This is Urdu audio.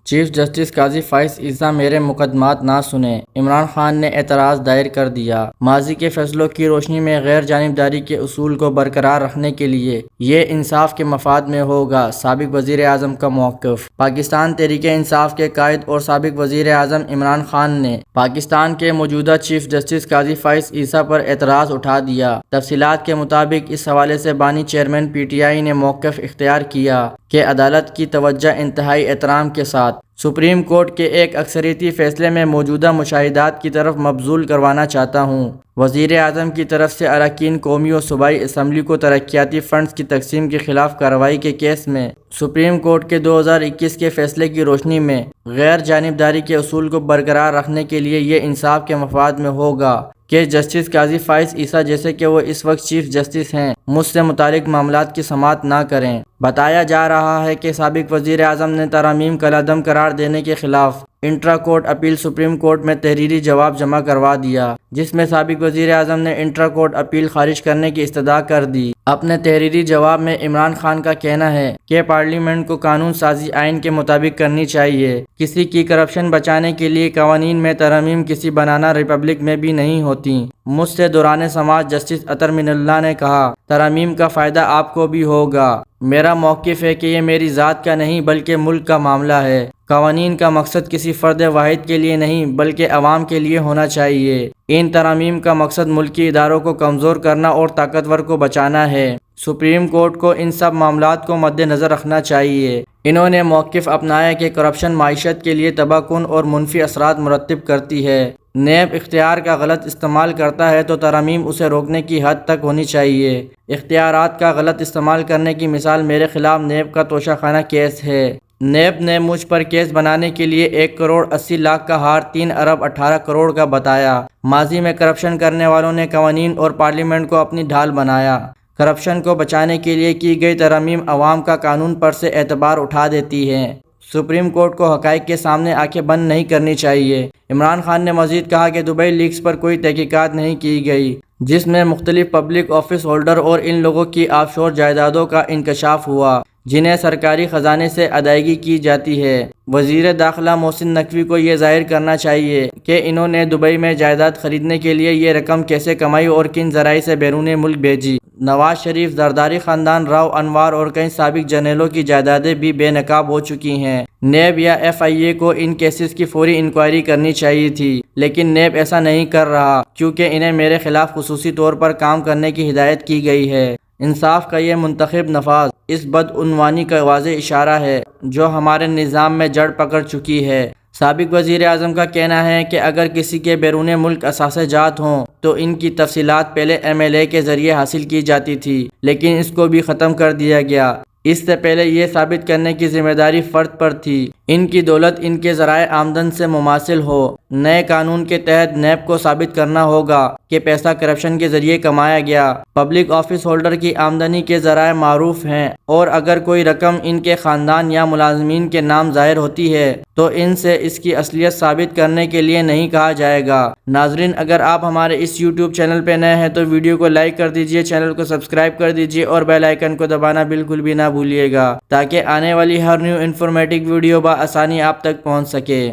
چیف جسٹس قاضی فائز عیسیٰ میرے مقدمات نہ سنیں، عمران خان نے اعتراض دائر کر دیا۔ ماضی کے فیصلوں کی روشنی میں غیر جانبداری کے اصول کو برقرار رکھنے کے لیے یہ انصاف کے مفاد میں ہوگا، سابق وزیر اعظم کا موقف۔ پاکستان تحریک انصاف کے قائد اور سابق وزیر اعظم عمران خان نے پاکستان کے موجودہ چیف جسٹس قاضی فائز عیسیٰ پر اعتراض اٹھا دیا۔ تفصیلات کے مطابق اس حوالے سے بانی چیئرمین پی ٹی آئی نے موقف اختیار کیا کہ عدالت کی توجہ انتہائی احترام کے ساتھ سپریم کورٹ کے ایک اکثریتی فیصلے میں موجودہ مشاہدات کی طرف مبذول کروانا چاہتا ہوں۔ وزیر اعظم کی طرف سے اراکین قومی و صوبائی اسمبلی کو ترقیاتی فنڈز کی تقسیم کے خلاف کارروائی کے کیس میں سپریم کورٹ کے 2021 کے فیصلے کی روشنی میں غیر جانبداری کے اصول کو برقرار رکھنے کے لیے یہ انصاف کے مفاد میں ہوگا کہ جسٹس قاضی فائز عیسیٰ جیسے کہ وہ اس وقت چیف جسٹس ہیں مجھ سے متعلق معاملات کی سماعت نہ کریں۔ بتایا جا رہا ہے کہ سابق وزیر اعظم نے ترامیم کالعدم قرار دینے کے خلاف intra court appeal supreme court میں تحریری جواب جمع کروا دیا، جس میں سابق وزیر اعظم نے انٹرا کورٹ اپیل خارج کرنے کی استدعا کر دی۔ اپنے تحریری جواب میں عمران خان کا کہنا ہے کہ پارلیمنٹ کو قانون سازی آئین کے مطابق کرنی چاہیے۔ کسی کی کرپشن بچانے کے لیے قوانین میں ترامیم کسی بنانا ریپبلک میں بھی نہیں ہوتی۔ مجھ سے دوران سماعت جسٹس اطہر من اللہ نے کہا، ترامیم کا فائدہ آپ کو بھی ہوگا۔ میرا موقف ہے کہ یہ میری ذات کا نہیں بلکہ ملک کا معاملہ ہے۔ قوانین کا مقصد کسی فرد واحد کے لیے نہیں بلکہ عوام کے لیے ہونا چاہیے۔ ان ترامیم کا مقصد ملکی اداروں کو کمزور کرنا اور طاقتور کو بچانا ہے۔ سپریم کورٹ کو ان سب معاملات کو مد نظر رکھنا چاہیے۔ انہوں نے موقف اپنایا کہ کرپشن معیشت کے لیے تباہ کن اور منفی اثرات مرتب کرتی ہے۔ نیب اختیار کا غلط استعمال کرتا ہے تو ترامیم اسے روکنے کی حد تک ہونی چاہیے۔ اختیارات کا غلط استعمال کرنے کی مثال میرے خلاف نیب کا توشہ خانہ کیس ہے۔ نیب نے مجھ پر کیس بنانے کے لیے 1,80,00,000 کا ہار 3,18 کروڑ کا بتایا۔ ماضی میں کرپشن کرنے والوں نے قوانین اور پارلیمنٹ کو اپنی ڈھال بنایا۔ کرپشن کو بچانے کے لیے کی گئی ترامیم عوام کا قانون پر سے اعتبار اٹھا دیتی ہے۔ سپریم کورٹ کو حقائق کے سامنے آنکھیں بند نہیں کرنی چاہیے۔ عمران خان نے مزید کہا کہ دبئی لیکس پر کوئی تحقیقات نہیں کی گئی، جس میں مختلف پبلک آفس ہولڈر اور ان لوگوں کی آف شور جائیدادوں کا انکشاف ہوا جنہیں سرکاری خزانے سے ادائیگی کی جاتی ہے۔ وزیر داخلہ محسن نقوی کو یہ ظاہر کرنا چاہیے کہ انہوں نے دبئی میں جائیداد خریدنے کے لیے یہ رقم کیسے کمائی اور کن ذرائع سے بیرون ملک بھیجی۔ نواز شریف، زرداری خاندان، راؤ انور اور کئی سابق جرنیلوں کی جائیدادیں بھی بے نقاب ہو چکی ہیں۔ نیب یا ایف آئی اے کو ان کیسز کی فوری انکوائری کرنی چاہیے تھی، لیکن نیب ایسا نہیں کر رہا کیونکہ انہیں میرے خلاف خصوصی طور پر کام کرنے کی ہدایت کی گئی ہے۔ انصاف کا یہ منتخب نفاذ اس بدعنوانی کا واضح اشارہ ہے جو ہمارے نظام میں جڑ پکڑ چکی ہے۔ سابق وزیر اعظم کا کہنا ہے کہ اگر کسی کے بیرون ملک اثاثے جات ہوں تو ان کی تفصیلات پہلے ایم ایل اے کے ذریعے حاصل کی جاتی تھی، لیکن اس کو بھی ختم کر دیا گیا۔ اس سے پہلے یہ ثابت کرنے کی ذمہ داری فرد پر تھی ان کی دولت ان کے ذرائع آمدن سے مماثل ہو۔ نئے قانون کے تحت نیب کو ثابت کرنا ہوگا کہ پیسہ کرپشن کے ذریعے کمایا گیا۔ پبلک آفس ہولڈر کی آمدنی کے ذرائع معروف ہیں اور اگر کوئی رقم ان کے خاندان یا ملازمین کے نام ظاہر ہوتی ہے تو ان سے اس کی اصلیت ثابت کرنے کے لیے نہیں کہا جائے گا۔ ناظرین، اگر آپ ہمارے اس یوٹیوب چینل پہ نئے ہیں تو ویڈیو کو لائک کر دیجئے، چینل کو سبسکرائب کر دیجئے اور بیل آئیکن کو دبانا بالکل بھی نہ بھولیے گا تاکہ آنے والی ہر نیو انفارمیٹو ویڈیو بآسانی آپ تک پہنچ سکے۔